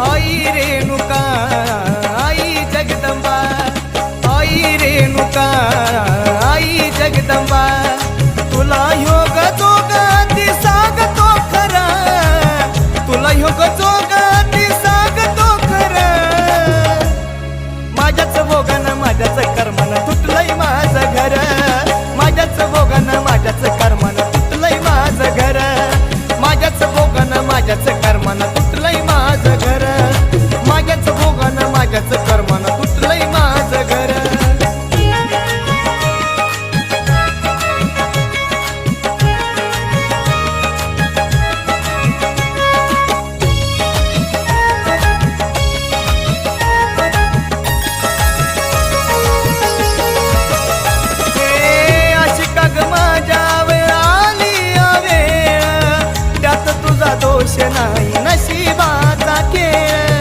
आई रेणुका आई जगदंबा, आई रेणुका आई जगदंबा, तुला योग जोग दिसागतो खरा, तुला योग जोग दिसागतो खरा, माझ्याच भोगानं माझ्याच कर्मानं तुटलंय माझं घर, माझ्याच भोगानं माझ्याच कर्मानं तुटलंय माझं घर, माझ्याच भोगानं माझ्याच कर्मानं तुटलंय माझं घर, माझ्याच भोगानं माझ्याच कर्मानं तुटलंय माझं घर. दोष नाही नशिबाचा खेळ,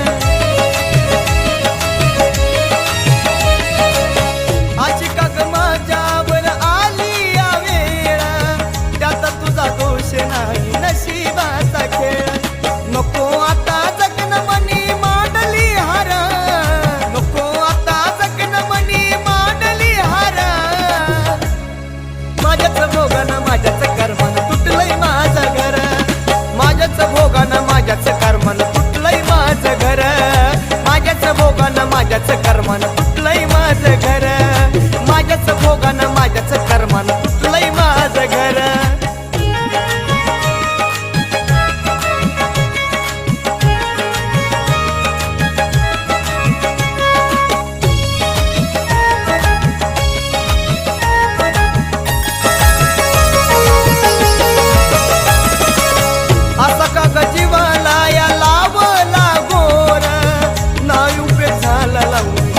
अशी का ग माझ्यावर आली या वेळ, त्यात तुझा दोष नाही नशिबाचा खेळ. नको आता जगन मनी मांडली हार, नको आता जगन मनी मांडली हार, माझ्याच भोगानं माझ्याच कर्मानं तुटलंय माझं घर, माझ्याच भोगानं माझ्याच कर्मानं तुटलंय माझं घर, माझ्याच भोगानं माझ्याच कर्मानं तुटलंय माझं घर, माझ्याच भोगानं माझ्याच कर्मानं तुटलंय माझं घर.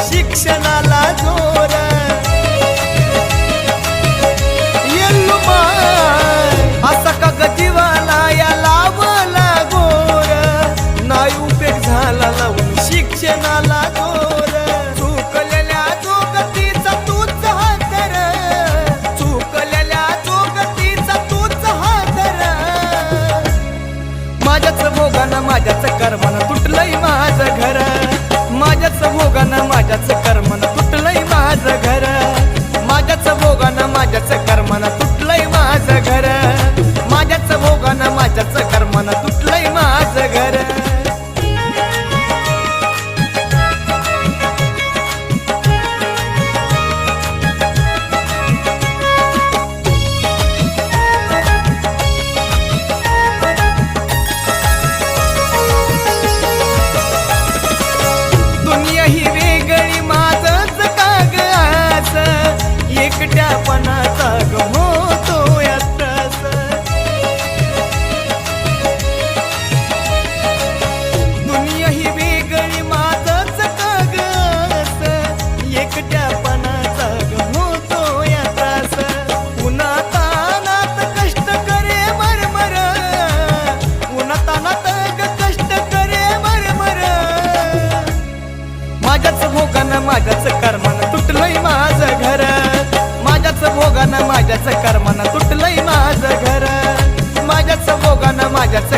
शिक्षणाला जोर येल्लू माय, असा का ग जीवाला या लावला गोर, नाही उपयोग झाला लावून शिक्षणाला जोर. चुकलेल्या जोगतीचा तूच हातर, चुकलेल्या जोगतीचा तूच हातर, माझ्याच भोगानं माझ्याच कर्मानं तुटलंय माझं घर, माझ्याच भोगानं माझ्याच कर्मानं तुटलंय माझं घर, माझ्याच भोगानं माझ्याच कर्मानं तुटलंय माझं घर, माझ्याच भोगानं माझ्याच कर्मानं तुटलंय माझं घर. ही वेगळी माझंच काग आस, एकट्यापणाचा ग होतो यात्रास, दुनिया ही वेगळी माझंच काग आस, एकट्यापणाचा ग होतो यात्रास. उन्हातानात कष्ट करे मरमर, उन्हातानात कष्ट करे मरमर, माझ्याच भोगानं माझ्याच कर्मानं तुटलंय माझं घर, माझ्याच भोगानं माझ्याच कर्मानं तुटलंय माझं घर, माझ्याच भोगानं माझ्याच